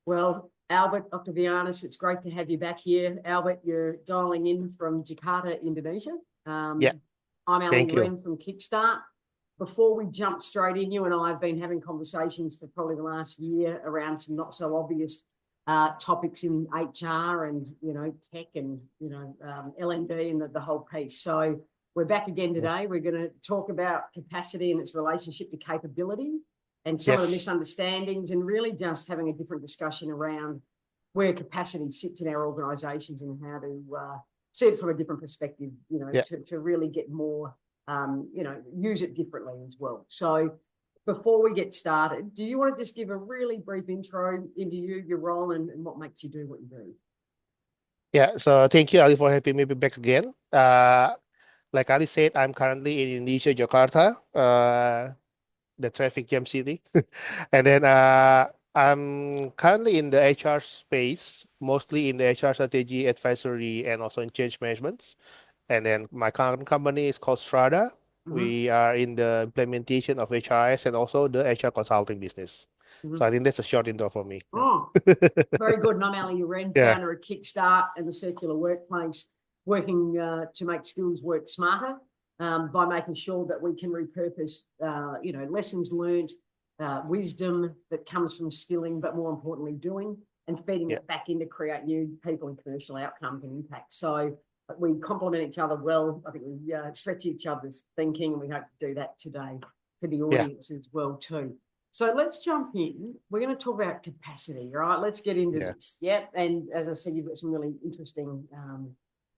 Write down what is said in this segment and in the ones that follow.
Well, Albert Octavianus, it's great to have you back here. Albert, you're dialing in from Jakarta, Indonesia. Yeah, I'm Ali thank you. Nguyen from Kickstart. Before we jump straight in, you and I have been having conversations for probably the last year around some not so obvious topics in HR and tech and L&D and the whole piece. So we're back again today. We're going to talk about capacity and its relationship to capability and some of the Yes. misunderstandings, and really just having a different discussion around where capacity sits in our organisations and how to see it from a different perspective, Yeah. to really get more, use it differently as well. So before we get started, do you want to just give a really brief intro into you, your role, and what makes you do what you do? Yeah. So thank you, Ali, for having me back again. Like Ali said, I'm currently in Indonesia, Jakarta, the traffic jam city. And then I'm currently in the HR space, mostly in the HR strategy, advisory, and also in change management. And then my current company is called Strada. Mm-hmm. We are in the implementation of HRS and also the HR consulting business. So Mm-hmm. I think that's a short intro for me. Yeah. Oh, very good. And I'm Ali Uren, Yeah. founder of Kickstart and the Circular Workplace, working to make skills work smarter by making sure that we can repurpose, lessons learned, wisdom that comes from skilling, but more importantly, doing, and feeding Yeah. it back in to create new people and commercial outcomes and impact. So we complement each other well. I think we stretch each other's thinking, and we hope to do that today for the Yeah. audience as well too. So let's jump in. We're going to talk about capacity, right? Let's get into Yeah. this. Yeah. And as I said, you've got some really interesting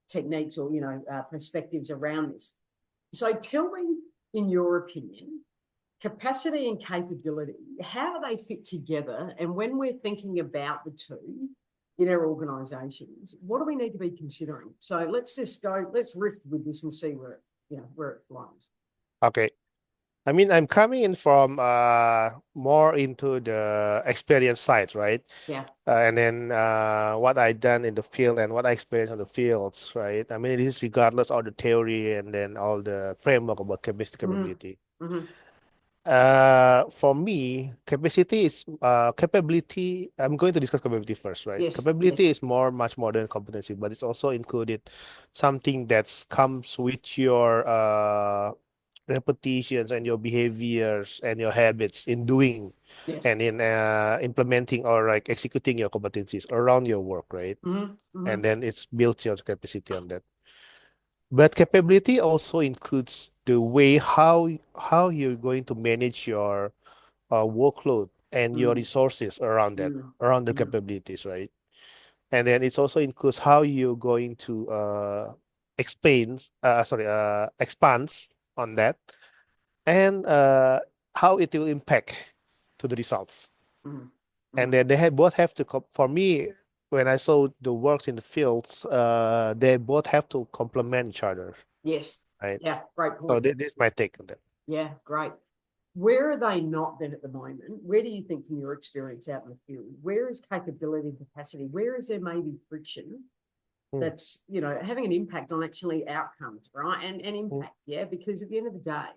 techniques or, perspectives around this. So tell me, in your opinion, capacity and capability, how do they fit together? And when we're thinking about the two in our organisations, what do we need to be considering? So let's riff with this and see where it flows. Okay. I mean, I'm coming in from more into the experience side, right? Yeah. And then what I done in the field and what I experienced on the fields, right? I mean, it is regardless of the theory and then all the framework about capacity Mm-hmm. capability. Mm-hmm. For me, capacity is capability. I'm going to discuss capability first, right? Yes. Capability Yes. is much more than competency, but it's also included something that comes with your repetitions and your behaviors and your habits in doing Yes. and in implementing or like executing your competencies around your work, right? Mm-hmm. And Mm-hmm. then it's built your capacity on that. But capability also includes the way how you're going to manage your workload and your Mm, resources around that, mm, around the mm. capabilities, right? And then it also includes how you're going to expands on that, and how it will impact to the results. Mm, And mm. then they have both have to for me, when I saw the works in the fields, they both have to complement each other, Yes. right? Yeah, great So point. this is my take on that. Yeah, great. Where are they not then at the moment? Where do you think, from your experience out in the field, where is capability and capacity? Where is there maybe friction Mm, that's, having an impact on actually outcomes, right? And mm, impact, yeah, because at the end of the day,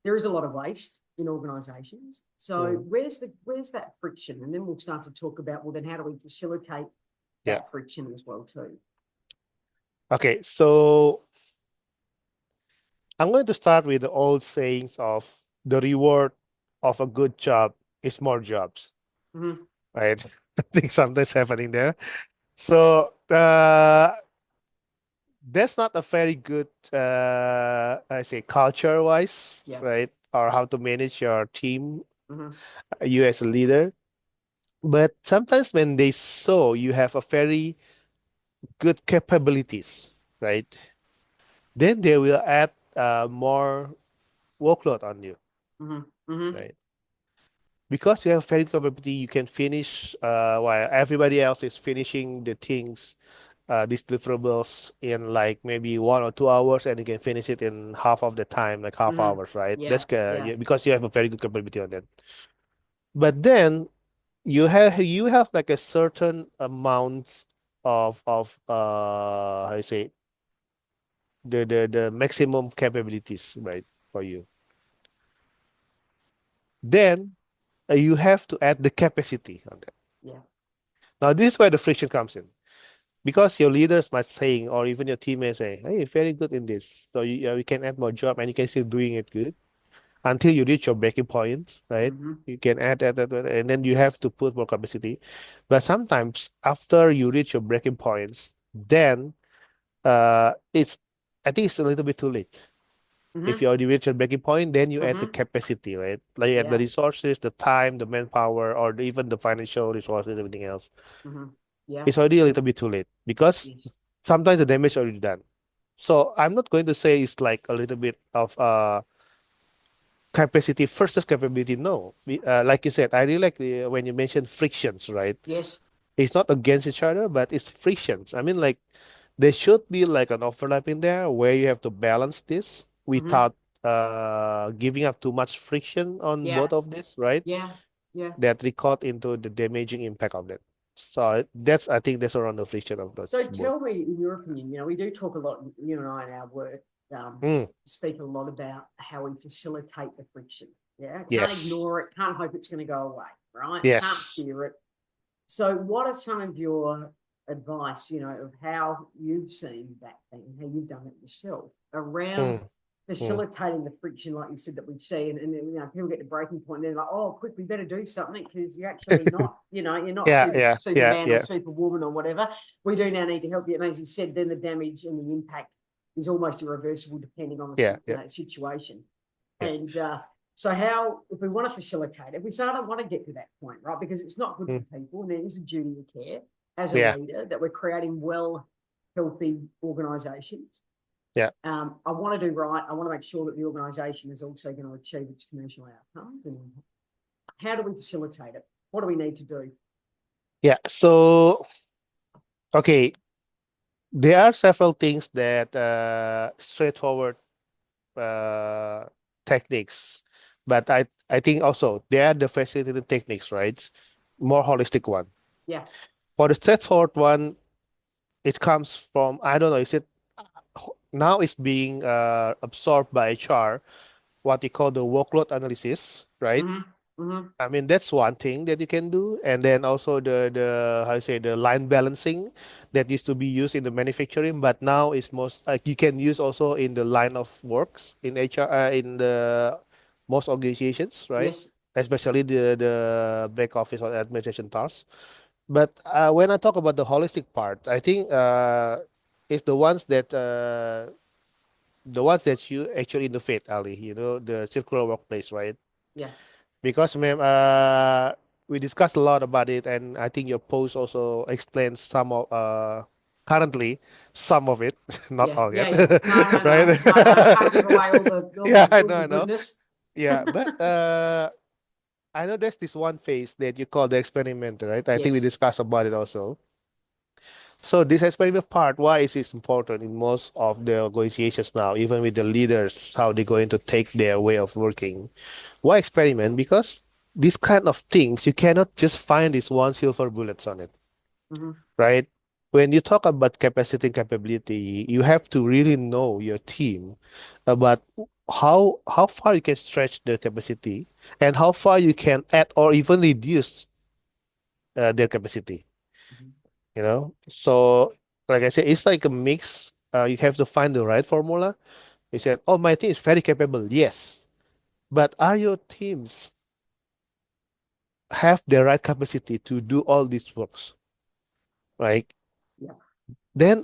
there is a lot of waste in organizations. So mm. where's that friction? And then we'll start to talk about, well, then how do we facilitate Yeah. that friction as well too? Okay, so I'm going to start with the old sayings of the reward of a good job is more jobs, Mm-hmm. right? I think something's happening there. So that's not a very good, I say, culture wise, Yeah. right? Or how to manage your team, Mm-hmm. you as a leader. But sometimes when they saw you have a very good capabilities, right? Then they will add more workload on you, Mm-hmm. Mm-hmm. right? Because you have very good capability, you can finish while everybody else is finishing the things, these deliverables in like maybe 1 or 2 hours, and you can finish it in half of the time, like half Mm-hmm. hours, right? Yeah. That's Yeah. yeah, because you have a very good capability on that. But then you have like a certain amount of how you say, the maximum capabilities, right, for you. Then you have to add the capacity on that. Yeah. Now, this is where the friction comes in because your leaders might saying, or even your teammates say, "Hey, you're very good in this, so you can add more job and you can still doing it good until you reach your breaking point, right? Mm-hmm. You can add, and then you have Yes. to put more capacity. But sometimes after you reach your breaking points, then it's I think it's a little bit too late. If Mm-hmm. you already reach your breaking point, then you add the Mm-hmm. capacity, right? Like you add the Yeah. resources, the time, the manpower, or even the financial resources, everything else. Mm-hmm. Yeah. It's already a little bit too late because Yes. sometimes the damage is already done. So I'm not going to say it's like a little bit of capacity versus capability. No, like you said, I really like when you mentioned frictions, right? Yes. It's not against each other, but it's frictions. I mean, like there should be like an overlap in there where you have to balance this Mm-hmm. without giving up too much friction on Yeah. both of this, right? Yeah. Yeah. That record into the damaging impact of that. So that's I think that's around the friction of those So both. tell me, in your opinion, we do talk a lot, you and I in our work, Mm, speak a lot about how we facilitate the friction. Yeah. Can't yes. ignore it. Can't hope it's going to go away. Right. Can't Yes. fear it. So what are some of your advice, of how you've seen that thing, how you've done it yourself around Mm, mm. facilitating the friction, like you said, that we'd see, and people get to breaking point, and they're like, "Oh, quick, we better do something because you're actually not, you're not Yeah, yeah, yeah, Superman or yeah, Superwoman or whatever. We do now need to help you." And as you said, then the damage and the impact is almost irreversible depending on yeah, yeah, the situation. yeah. And so how, if we want to facilitate it, we say, I don't want to get to that point, right? Because it's not good Mm, for people. And there is a duty of care as a yeah, leader that we're creating well, healthy organisations. yeah. I want to do right. I want to make sure that the organisation is also going to achieve its commercial outcomes. And how do we facilitate it? What do we need to do? Yeah. So, okay, there are several things that straightforward uh, techniques, but I think also there are the facilitated techniques, right? More holistic one. Yeah. For the straightforward one, it comes from I don't know. Is it now it's being absorbed by HR, what we call the workload analysis, right? Mm-hmm. Mm-hmm. I mean, that's one thing that you can do, and then also the how you say the line balancing that used to be used in the manufacturing, but now is most like you can use also in the line of works in HR in the most organizations, right? Yes. Especially the back office or administration tasks. But when I talk about the holistic part, I think it's the ones that you actually innovate, Ali. You know, the circular workplace, right? Yeah. Because, ma'am, we discussed a lot about it, and I think your post also explains some of currently some of it, not Yeah. all Yeah. yet, Yeah. No, no, no, right? no, no. I can't give away Yeah, I all know, the I know. goodness. Yeah, but I know there's this one phase that you call the experiment, right? I think we Yes. discussed about it also. So this experiment part, why is it important in most of the organizations now, even with the leaders, how they're going to take their way of working? Why experiment? Because these kind of things, you cannot just find this one silver bullets on it, Mm-hmm. right? When you talk about capacity and capability, you have to really know your team about how far you can stretch their capacity and how far you can add or even reduce their capacity. Mm-hmm. So like I said, it's like a mix. You have to find the right formula. You said, "Oh, my team is very capable." Yes, but are your teams have the right capacity to do all these works, right? Yeah. Then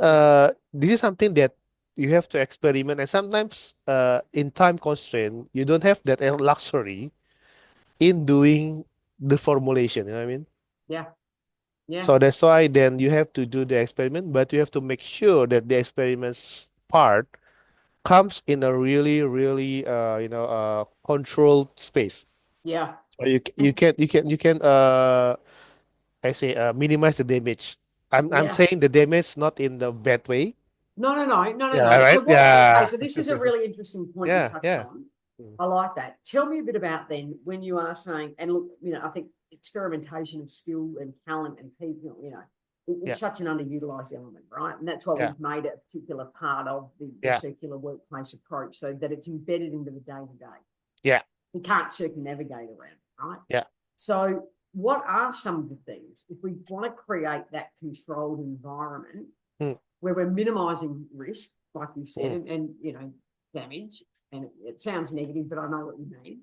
this is something that you have to experiment, and sometimes in time constraint, you don't have that luxury in doing the formulation. You know what I mean? Yeah. Yeah. So that's why then you have to do the experiment, but you have to make sure that the experiments part comes in a really, really, controlled space. Yeah. So you can I say minimize the damage. I'm Yeah. saying the damage not in the bad way. No, no, no, no, no, Yeah, no. So right. what? Okay, Yeah. so this is a really interesting point you Yeah, touched yeah. on. Mm. I like that. Tell me a bit about then when you are saying, and look, I think experimentation of skill and talent and people, it's Yeah, such an underutilized element, right? And that's why yeah, we've made it a particular part of the yeah, circular workplace approach so that it's embedded into the day to day. yeah, You can't circumnavigate around, right? yeah. So what are some of the things if we want to create that controlled environment mm, where we're minimizing risk, like you said, mm. and you know, damage, and it sounds negative, but I know what you mean.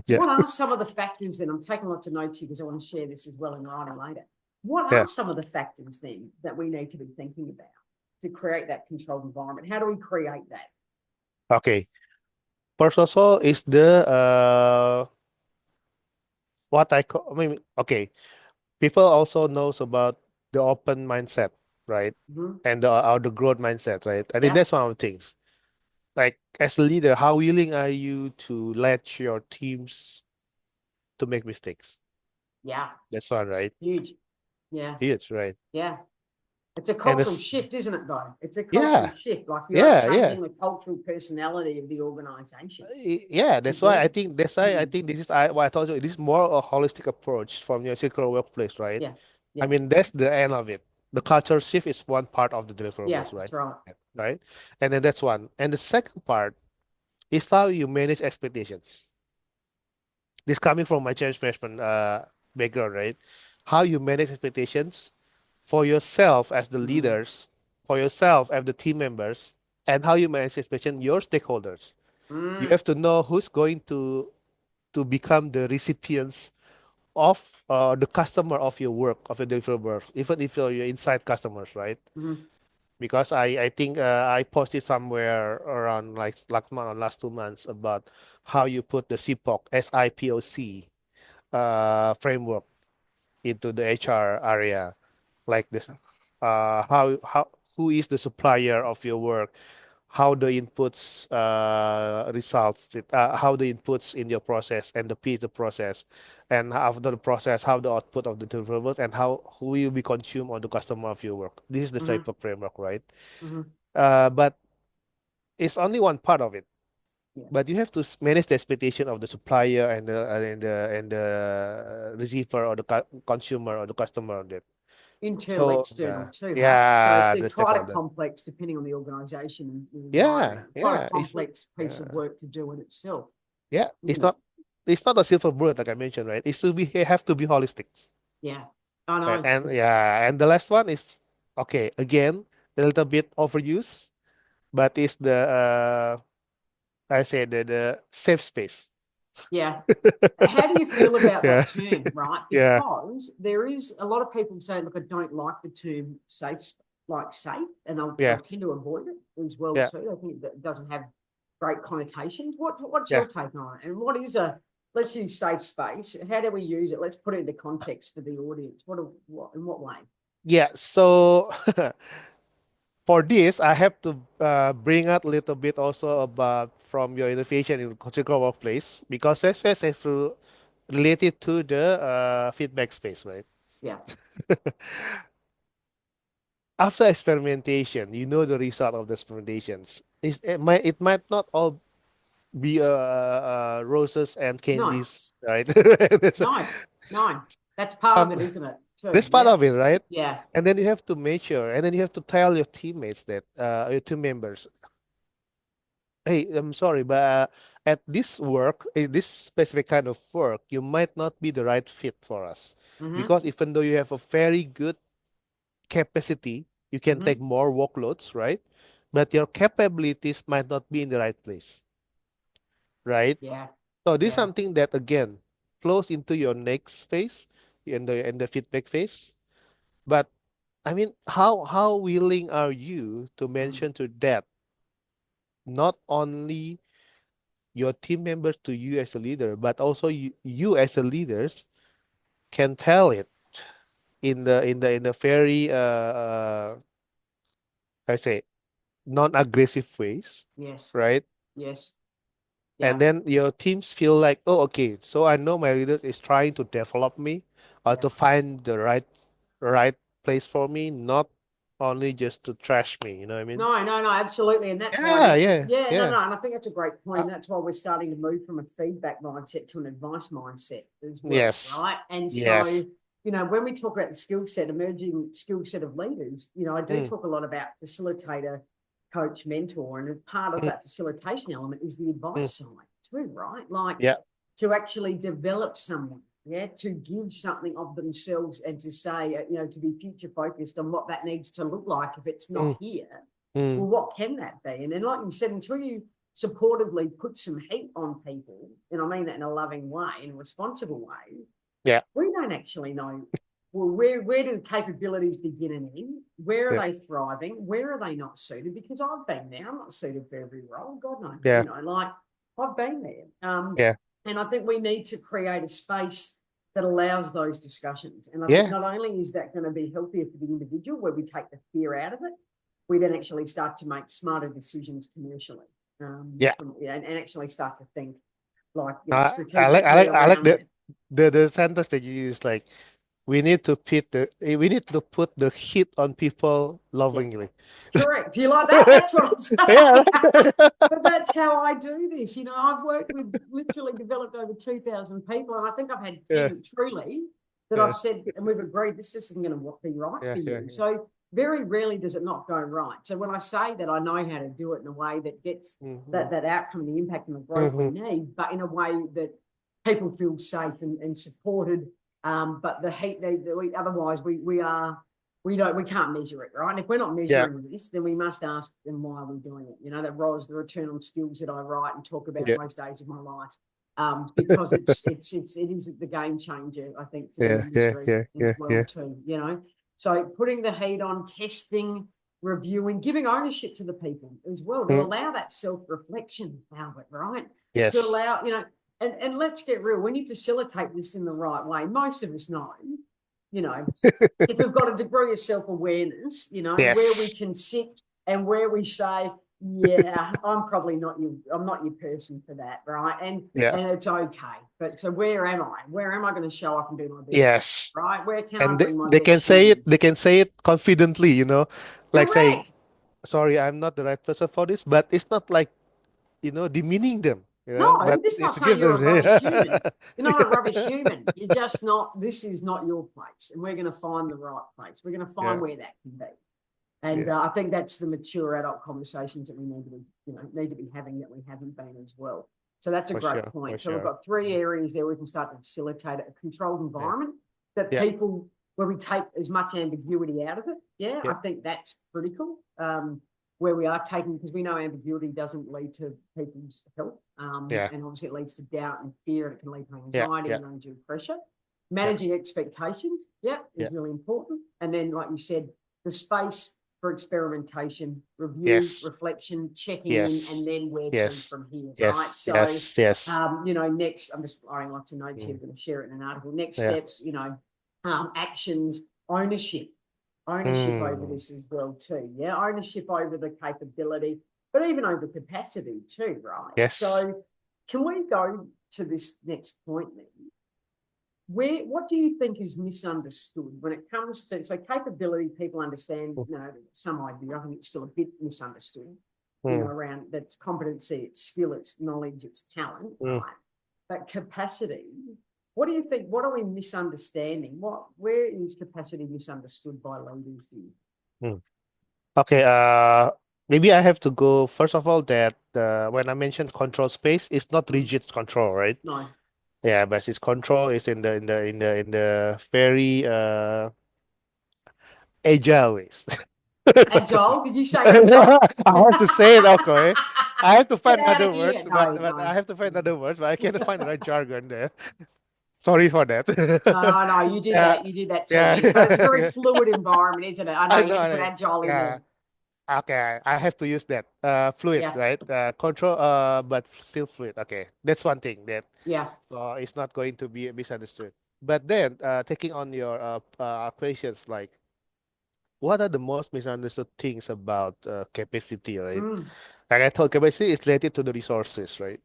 Yeah, What are some of the factors then? I'm taking lots of notes here because I want to share this as well in writing later. What yeah. are some of the factors then that we need to be thinking about to create that controlled environment? How do we create that? Okay. First of all, is the what I call. I mean, okay. People also knows about the open mindset, right? Mm-hmm. And the growth mindset, right? I think Yeah, that's one of the things. Like as a leader, how willing are you to let your teams to make mistakes? yeah, That's one, right? huge. Yeah, Huge, right? yeah. It's a And cultural this, shift, isn't it, though? It's a cultural yeah, shift. Like you are yeah, yeah. changing the cultural personality of the organization Yeah, to that's why I do. think that's why I Mm. think this is what I told you. This is more a holistic approach from your circular workplace, right? Yeah, I yeah, mean, that's the end of it. The culture shift is one part of the yeah, deliverables, right? that's right. Right? And then that's one. And the second part is how you manage expectations. This coming from my change management background, right? How you manage expectations for yourself as the Mm. leaders, for yourself as the team members, and how you manage expectation your stakeholders. You Mm. have to know who's going to become the recipients of the customer of your work, of your deliverables, even if you're your inside customers, right? Mm. Because I think I posted somewhere around like last month or last 2 months about how you put the SIPOC framework into the HR area like this. How who is the supplier of your work? How the inputs how the inputs in your process and the P the process, and after the process, how the output of the deliverables and how who will be consumed on the customer of your work. This is the Mm. type of framework, right? Mm. But it's only one part of it. Yeah. But you have to manage the expectation of the supplier and the receiver or the consumer or the customer of it. Internal, So external too, hey? So it's yeah, a the quite a stakeholder. complex, depending on the organisation and the environment, Yeah, quite a yeah. complex piece of Yeah, work to do in itself, yeah. isn't it? It's not a silver bullet like I mentioned, right? It have to be holistic, Yeah, I right? know. And yeah, and the last one is okay. Again, a little bit overused, but it's the I say the safe space. Yeah. How do you feel about Yeah, that term, right? yeah, Because there is a lot of people say, look, I don't like the term safe, like safe, and they'll yeah, tend to avoid it as well yeah, too. I think that doesn't have great connotations. What's yeah. your take on it? And what is a let's use safe space? How do we use it? Let's put it into context for the audience. What in what way? Yeah, so for this, I have to bring out a little bit also about from your innovation in cultural workplace because that's related to the feedback space, right? Yeah. After experimentation, you know the result of the experimentations. It might not all be roses and No, candies, right? no, no. That's part of Um, it, isn't it? Too. that's part Yeah. of it, right? Yeah. And then you have to measure, and then you have to tell your teammates that your team members, hey, I'm sorry, but at this work, this specific kind of work, you might not be the right fit for us. Mm-hmm. Because even though you have a very good capacity, you can take Mm-hmm. more workloads, right? But your capabilities might not be in the right place, right? Yeah. So this is Yeah. something that again flows into your next phase in the feedback phase. But I mean, how willing are you to Mm. mention to that not only your team members to you as a leader, but also you as a leaders can tell it in the very I say non-aggressive ways, Yes. right? Yes. And Yeah. then your teams feel like, oh, okay, so I know my leader is trying to develop me or Yeah. to find the right place for me, not only just to trash me. You know what I mean? No, no, no, absolutely. And that's why Yeah, this, yeah, yeah, no, yeah. no. And I think that's a great point. Uh, And that's why we're starting to move from a feedback mindset to an advice mindset as well, yes, right? And so, yes. when we talk about the skill set, emerging skill set of leaders, I do Mm, talk a lot about facilitator, coach, mentor. And a part of mm, that facilitation element is the mm. advice side too, right? Like Yeah, to actually develop someone, yeah, to give something of themselves and to say, to be future focused on what that needs to look like if it's Mm, not here. mm, Well, what can that be? And then, like you said, until you supportively put some heat on people, and I mean that in a loving way, in a responsible way, yeah, we don't actually know. Well, where do the capabilities begin and end? Where are yeah, they thriving? Where are they not suited? Because I've been there. I'm not suited for every role. God knows, yeah, like I've been there. yeah, And I think we need to create a space that allows those discussions. And I think yeah, not only is that going to be healthier for the individual, where we take the fear out of it, we then actually start to make smarter decisions commercially, yeah. and actually start to think like I strategically like I like around it. the sentence that you use, like we need to put the heat on people Yeah, lovingly. correct. Do you like that? That's what I'm Yeah. saying. But that's how I do this. I've worked with literally developed over 2,000 people, and I think I've had Yeah, 10 truly that yeah, I've said, and we've agreed this just isn't going to be right yeah, for yeah, you. yeah. So very rarely does it not go right. So when I say that, I know how to do it in a way that gets Mm-hmm. that outcome, the impact, and the growth we Mm-hmm. need, but in a way that people feel safe and supported. But the heat, otherwise we can't measure it, right? And if we're not Yeah, measuring this, then we must ask them why are we doing it. That was the return on skills that I write and talk about yeah, most days of my life, because it is the game changer, I think, for the yeah, yeah, industry yeah, as yeah, well yeah. too. So putting the heat on, testing, reviewing, giving ownership to the people as well to Mm, allow that self reflection, Albert, right? To yes. allow and let's get real. When you facilitate this in the right way, most of us know, you know, if we've got a degree of self-awareness, where we Yes. can sit and where we say, yeah, I'm not your person for that, right? Yeah. And it's okay. But so where am I? Where am I going to show up and do my best work, Yes. right? Where can I And bring my they can best say it, human? they can say it confidently, like saying, Correct. sorry, I'm not the right person for this, but it's not like, demeaning them, No, but this is not it saying gives you're a them, rubbish human. You're not a rubbish human. You're just not, this is not your place. And we're going to find the right place. We're going to find yeah, where that can be. And yeah, I think that's the mature adult conversations that we need to be having that we haven't been as well. So that's a for great sure, for point. So we've sure. got three areas there we can start to facilitate a controlled Yeah, environment that yeah, people, where we take as much ambiguity out of it. Yeah, yeah, I think that's critical. Where we are taking, because we know ambiguity doesn't lead to people's health. yeah, And obviously it leads to doubt and fear, and it can lead to yeah, anxiety yeah, and undue pressure. yeah, Managing expectations, yeah, yeah. is really important. And then, like you said, the space for experimentation, review, Yes, reflection, checking in, and yes, then where to yes, from here, right? yes, So, yes, yes. next, I'm just writing lots of notes here, Mm, I'm going to share it in an article. Next yeah. steps, actions, ownership, ownership over Mm, this as well too. Yeah, ownership over the capability, but even over capacity too, right? yes. So, can we go to this next point then? What do you think is misunderstood when it comes to capability? People understand, some idea. I think it's still a bit misunderstood, Mm, around that's competency, it's skill, it's knowledge, it's talent, mm, right? But capacity, what do you think? What are we misunderstanding? Where is capacity misunderstood by leaders? Do you? mm. Okay, maybe I have to go first of all that when I mentioned control space, it's not Mm, rigid control, right? no, Yeah, but its control is in the very agile ways. agile. Did you say agile? I have to say it, okay. I have to Get find out other of here! words, No, but I no. have to find other words, but I can't find the right jargon there. Sorry for that. No, no, you did Yeah, that. You did that too. yeah, But it's a very yeah. fluid environment, isn't it? I know I you know, had to I put know. agile in Yeah. there. Okay, I have to use that. Fluid, Yeah, right? Control, but still fluid. Okay, that's one thing that yeah. it's not going to be misunderstood. But then, taking on your questions, like what are the most misunderstood things about capacity, right? Mm, Like I told, capacity is related to the resources, right?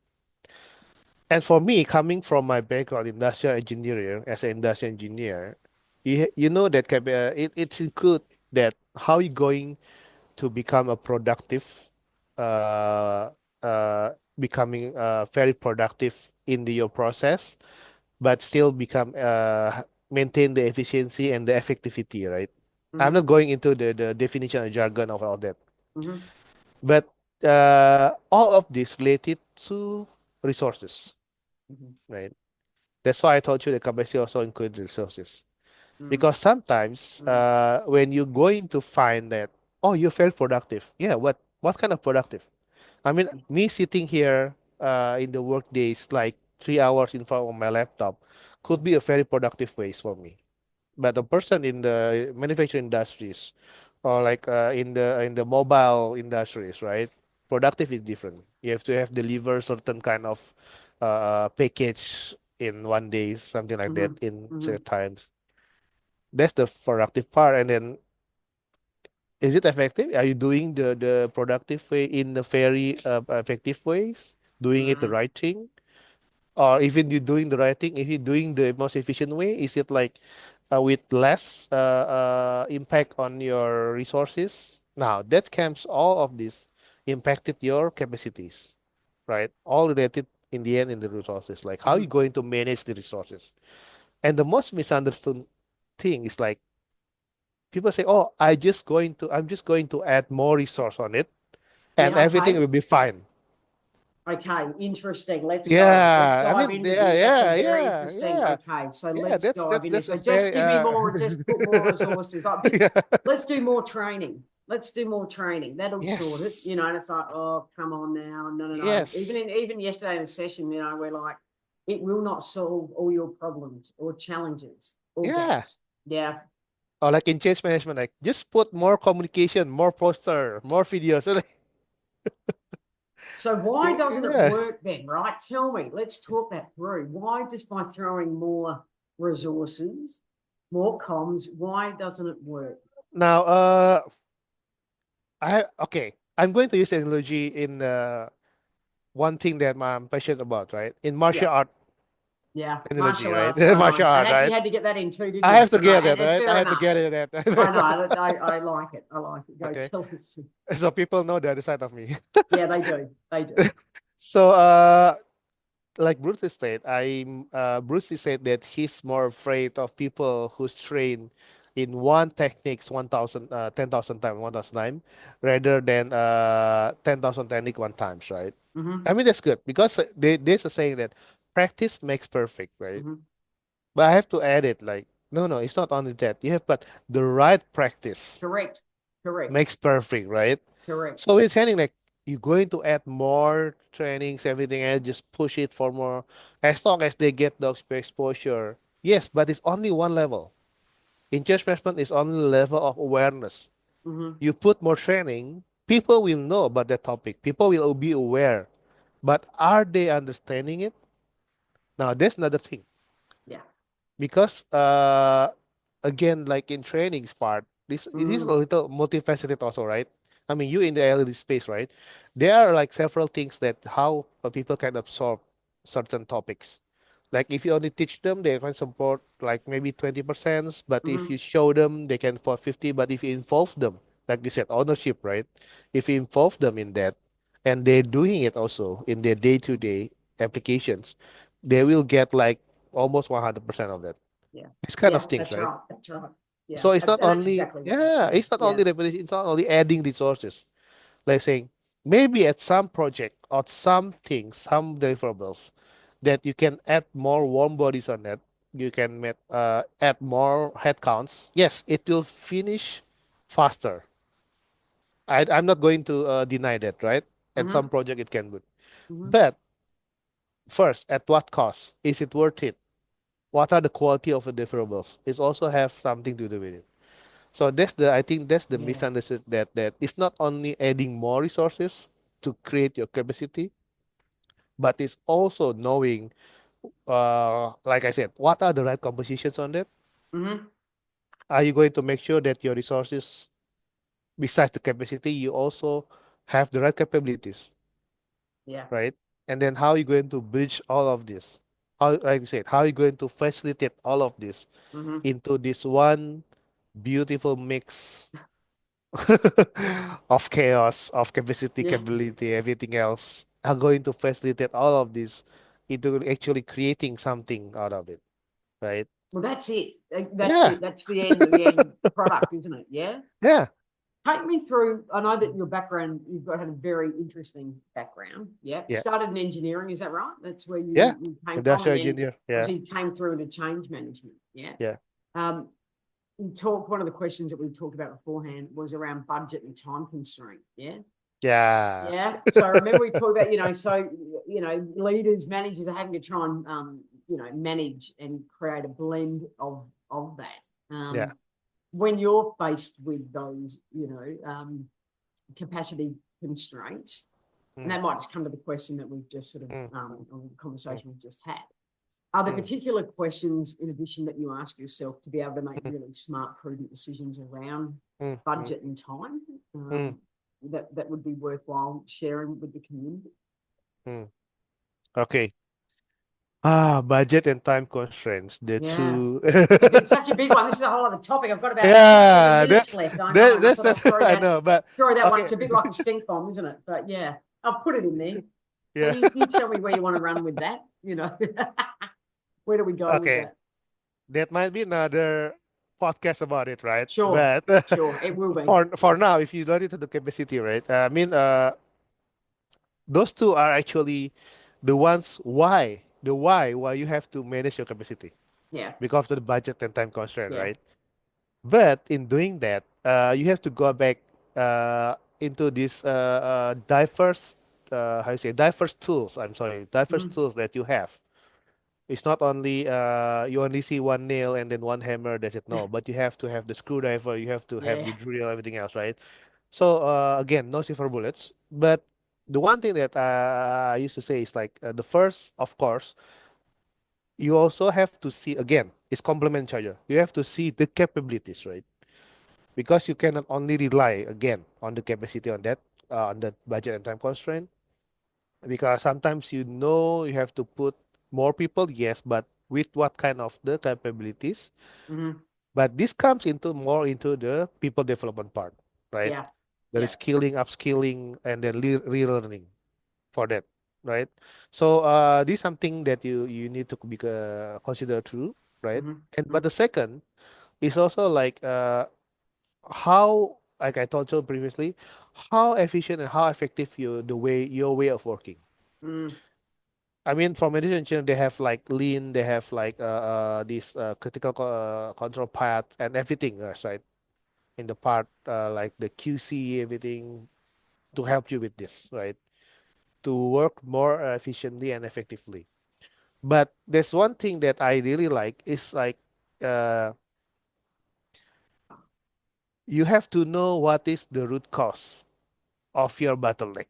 And for me, coming from my background, industrial engineering, as an industrial engineer, you know that it includes that how you going to become a productive, uh, becoming very productive in your process, but still become maintain the efficiency and the effectivity, right? I'm mm-hmm, not going into the definition and jargon of all that, mm-hmm, but all of this related to resources, mm-hmm. right? That's why I told you the capacity also includes resources. Mm, Because sometimes mm, when you're going to find that, oh, you're very productive. Yeah, what kind of productive? I mean, me sitting here in the work days, like 3 hours in front of my laptop, could be a very productive ways for me. But a person in the manufacturing industries or like in the mobile industries, right? Productive is different. You have to have deliver certain kind of package in one day, something like that mhm, in mhm, certain times. That's the productive part. And then is it effective? Are you doing the productive way in the very effective ways? Doing it the mhm, right thing? Or even you doing the right thing, if you're doing the most efficient way, is it like with less impact on your resources? Now that comes all of this impacted your capacities, right? All related in the end in the resources, like how you mhm. going to manage the resources. And the most misunderstood thing is like people say, "Oh, I'm just going to add more resource on it, and Yeah, everything okay. will be fine." Okay, interesting. Let's go. Let's Yeah, I dive mean, into this. That's a very interesting. yeah. Okay, so Yeah, let's dive in there. that's a So just very give me more, just put more resources. Like, yeah. let's do more training. Let's do more training. That'll sort it. Yes. And it's like, oh, come on now. No, no, no. Yes. Even yesterday in the session, we're like, it will not solve all your problems or challenges or Yeah. gaps. Yeah. Or like in change management, like just put more communication, more poster, more videos. So like, So why doesn't it yeah. work then, right? Tell me, let's talk that through. Why just by throwing more resources, more comms, why doesn't it work? Now, okay. I'm going to use the analogy in one thing that I'm passionate about, right? In Yeah, martial art yeah. analogy, Martial right? arts, I Martial know. art, You right? had to get that in too, didn't I you? have to I know, get it, and right? I fair have to enough. get it at I that. know. I like it. I like it. Go Okay. tell us. So people know the other side of me. Yeah, they do. They do. So, like Bruce Lee said, Bruce Lee said that he's more afraid of people who's trained in one techniques 10,000 times, 1,000 times, rather than 10,000 technique one times, right? Mm-hmm. I mean, that's good because there's a saying that practice makes perfect, right? Mm-hmm. But I have to add it like, no, no, it's not only that. You have, but the right practice Correct. Correct. makes perfect, right? Correct. So it's training like you're going to add more trainings, everything else, just push it for more as long as they get the exposure. Yes, but it's only one level. In change management is only level of awareness. Mm-hmm. You put more training, people will know about that topic. People will be aware. But are they understanding it? Now that's another thing. Yeah. Because again, like in trainings part, this it is a Mm-hmm. little multifaceted also, right? I mean, you in the LED space, right? There are like several things that how people can absorb certain topics. Like if you only teach them, they can support like maybe 20%, but if Mm-hmm. you show them, they can for 50. But if you involve them, like you said, ownership, right? If you involve them in that, and they're doing it also in their day-to-day applications, they will get like almost 100% of that. Yeah. These kind of Yeah, things, that's right? right. That's right. Yeah. So it's And not that's only, exactly what you're yeah, saying. it's not Yeah. only repetition, it's not only adding resources. Like saying, maybe at some project or some things, some deliverables, that you can add more warm bodies on that. You can add more headcounts. Yes, it will finish faster. I'm not going to deny that, right? At some Mm-hmm. project it can be. Mm-hmm. But first, at what cost? Is it worth it? What are the quality of the deliverables? It also have something to do with it. So I think that's the Yeah. misunderstood that it's not only adding more resources to create your capacity, but it's also knowing, like I said, what are the right compositions on that? Mm-hmm. Are you going to make sure that your resources, besides the capacity, you also have the right capabilities, Yeah. right? And then how are you going to bridge all of this? How, like you said, how are you going to facilitate all of this Mm-hmm. into this one beautiful mix of chaos, of capacity, Yeah. capability, everything else are going to facilitate all of this into actually creating something out of it, right? Well, that's it. That's Yeah, it. That's the end product, isn't it? Yeah. yeah. take me through. I know that your background, had a very interesting background. Yeah. Yeah. Started in engineering, is that right? That's where Yeah. you came from. And Industrial then engineer. Yeah. obviously you came through into change management. Yeah. Yeah. Um, one of the questions that we talked about beforehand was around budget and time constraint. Yeah. Yeah. Yeah. So I remember we talked about, leaders, managers are having to try and, manage and create a blend of that. Yeah. When you're faced with those, capacity constraints, and Mm, that might just come to the question that we've just sort of, mm, or the mm, conversation we've just had. Are there mm, particular questions in addition that you ask yourself to be able to make mm, really smart, prudent decisions around mm, mm, budget and time, mm, that would be worthwhile sharing with the community? mm. Okay. Budget and time constraints. The Yeah. two. Such a big one. This is a whole other topic. I've got about 6, 7 Yeah, minutes left. I know. that I that's thought I'd I know, but throw that one. okay. It's a bit like a stink bomb, isn't it? But yeah, I've put it in there. So Yeah. you tell me where you want to run with that. Where do we go with Okay. that? That might be another podcast about it, right? Sure, But sure, it will be. for now, if you load it to the capacity, right? I mean, those two are actually the ones why you have to manage your capacity Yeah, because of the budget and time constraint, yeah. right? But in doing that, you have to go back into these diverse, how you say, diverse tools. I'm sorry, diverse Mm, tools that you have. It's not only you only see one nail and then one hammer. That's it. No, but you have to have the screwdriver. You have to have the yeah, drill, everything else, right? So again, no silver bullets. But the one thing that I used to say is like the first, of course, you also have to see again. It's complement each other. You have to see the capabilities, right? Because you cannot only rely again on the capacity on the budget and time constraint. Because sometimes you have to put more people, yes, but with what kind of the capabilities? mm, But this comes into more into the people development part, right? yeah, There yeah. is skilling, upskilling, and then relearning for that, right? So this is something that you need to be consider true, right? Mm, And but mm, the second is also like how, like I told you previously, how efficient and how effective your way of working. mm, I mean, for meditation engineering, they have like lean, they have like this critical control path and everything, right? In the part like the QC, everything to yeah, help you with this, right? To work more efficiently and effectively. But there's one thing that I really like is like uh, you have to know what is the root cause of your bottleneck,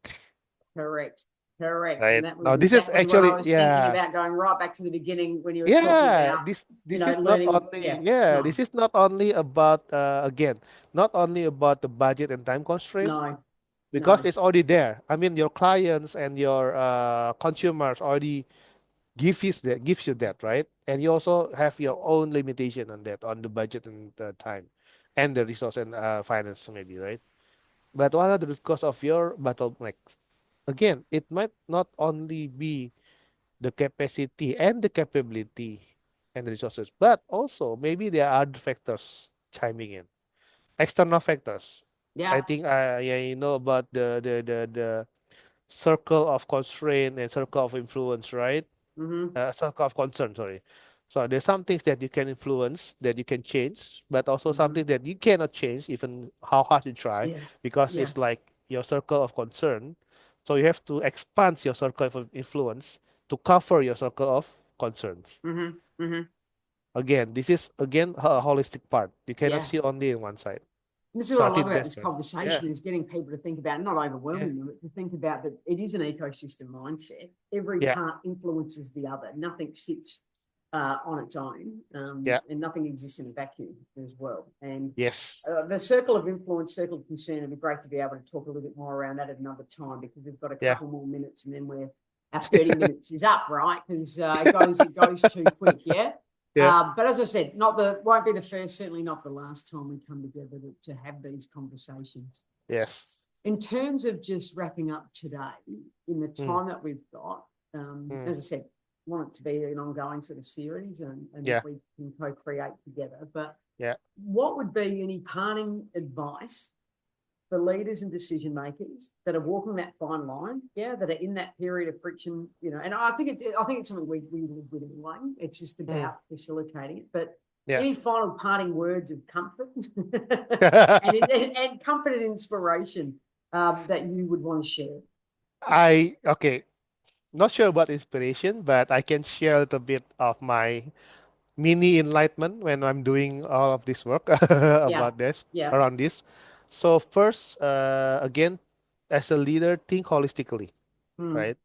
correct, correct. And right? that was Now this is exactly what I actually, was thinking yeah, about, going right back to the beginning when you were talking yeah. about, This is not learning. only, Yeah, yeah, no, this is not only about again, not only about the budget and time constraint no, because no. it's already there. I mean, your clients and your consumers already gives you that, right? And you also have your own limitation on that, on the budget and time, and the resource and finance maybe, right? But what are the root cause of your bottlenecks? Again, it might not only be the capacity and the capability and the resources, but also maybe there are other factors chiming in, external factors. I Yeah. think yeah, you know about the circle of constraint and circle of influence, right? Mm-hmm. Circle of concern, sorry. So there's some things that you can influence, that you can change, but also Mm-hmm. something that you cannot change, even how hard you try, Yeah. because Yeah. it's like your circle of concern. So you have to expand your circle of influence to cover your circle of concerns. Mm-hmm. Mm-hmm. Again, this is again a holistic part. You cannot Yeah. see only in one side. This is So what I I love think about that's this good. Yeah, conversation, is getting people to think about, not yeah, overwhelming them, but to think about that it is an ecosystem mindset. Every yeah, part influences the other. Nothing sits on its own, yeah, and nothing exists in a vacuum as well. And yes, the circle of influence, circle of concern, it'd be great to be able to talk a little bit more around that at another time, because we've got a yeah, couple more minutes and then our 30 minutes is up, right? Because it goes too quick, yeah. yeah, But as I said, not the won't be the first, certainly not the last time we come together to have these conversations. yes. In terms of just wrapping up today, in the Mm, time that we've got, mm, as I said, want it to be an ongoing sort of series, and that yeah, we can co-create together. But yeah. what would be any parting advice for leaders and decision makers that are walking that fine line, that are in that period of friction, and I think it's something we live with anyway. It's just about facilitating it. But Yeah. any final parting words of comfort and comfort and inspiration that you would want to share? Okay, not sure about inspiration, but I can share a little bit of my mini enlightenment when I'm doing all of this work Yeah, about this, yeah, around this. So first, again, as a leader, think holistically, mm, right?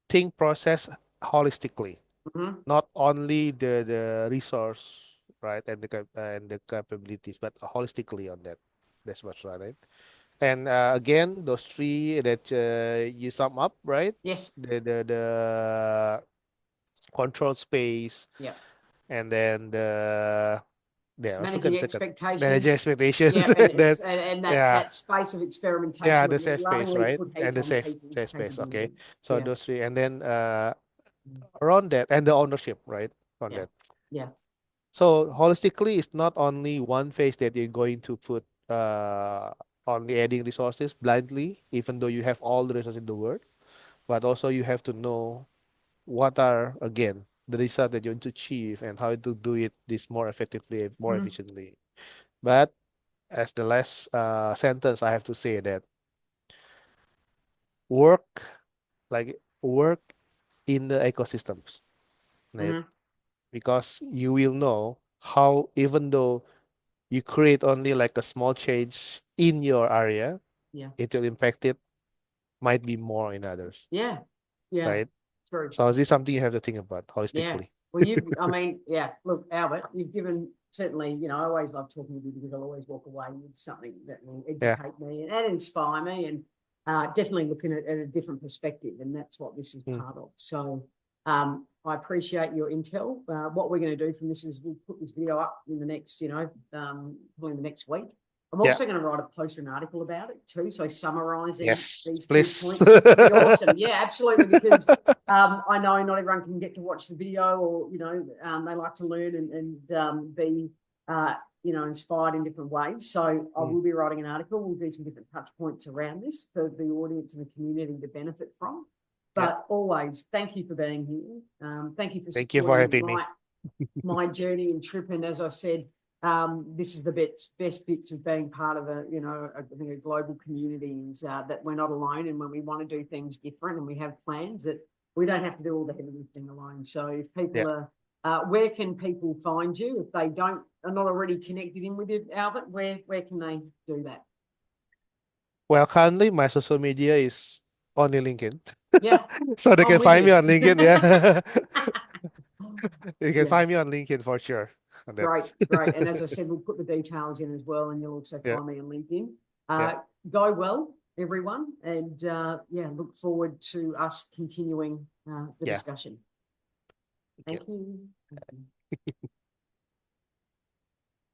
Think process holistically, mm-hmm, not only the resource, right, and and the capabilities, but holistically on that. That's what's right. And again, those three that you sum up, right? yes, The control space, yeah. and then I forgot Managing the second, manage expectations. expectations, Yeah, and and then it's and that yeah, that space of yeah, experimentation where the you safe space, lovingly right, put and heat the on safe people's safe space. Okay, capability. so Yeah, those three, and then around that, and the ownership, right, on yeah, that. yeah. So holistically, it's not only one phase that you're going to put only adding resources blindly, even though you have all the resources in the world, but also you have to know what are again the result that you want to achieve and how to do it this more effectively, more Mm-hmm, efficiently. But as the last sentence, I have to say that work work in the ecosystems, right? mm-hmm, Because you will know how even though you create only like a small change in your area, yeah, it will impact it might be more in others, yeah, yeah. right? True. So this is something you have to think about Yeah. holistically. Well, I mean, yeah, look, Albert, you've given certainly, I always love talking to you because I'll always walk away with something that will Yeah. educate me and inspire me and definitely looking at a different perspective. And that's what this is Mm. part of. So I appreciate your intel. What we're going to do from this is we'll put this video up in the next, probably in the next week. I'm Yeah. also going to write a post or an article about it too. So summarizing Yes, these key please. points, which would be awesome. Yeah, absolutely. Because I know not everyone can get to watch the video, or they like to learn and be inspired in different ways. So I Mm. will be writing an article. We'll do some different touch points around this for the audience and the community to benefit from. Yeah. But always, thank you for being here. Thank you for Thank you for supporting having me. my journey and trip. And as I said, this is the best bits of being part of I think a global community is that we're not alone. And when we want to do things different and we have plans, that we don't have to do all the heavy lifting alone. So if people Yeah. are, where can people find you if they are not already connected in with you, Albert? Where can they do that? Well, currently my social media is only LinkedIn. Yeah, So they I'm can with find me you. on LinkedIn. Yeah. You can Yeah. find me on LinkedIn for sure on that. Great, great. And as I said, we'll put the details in as well, and you'll also Yeah. find me on LinkedIn. Yeah. Go well, everyone, and look forward to us continuing the Yeah. discussion. Thank Thank you.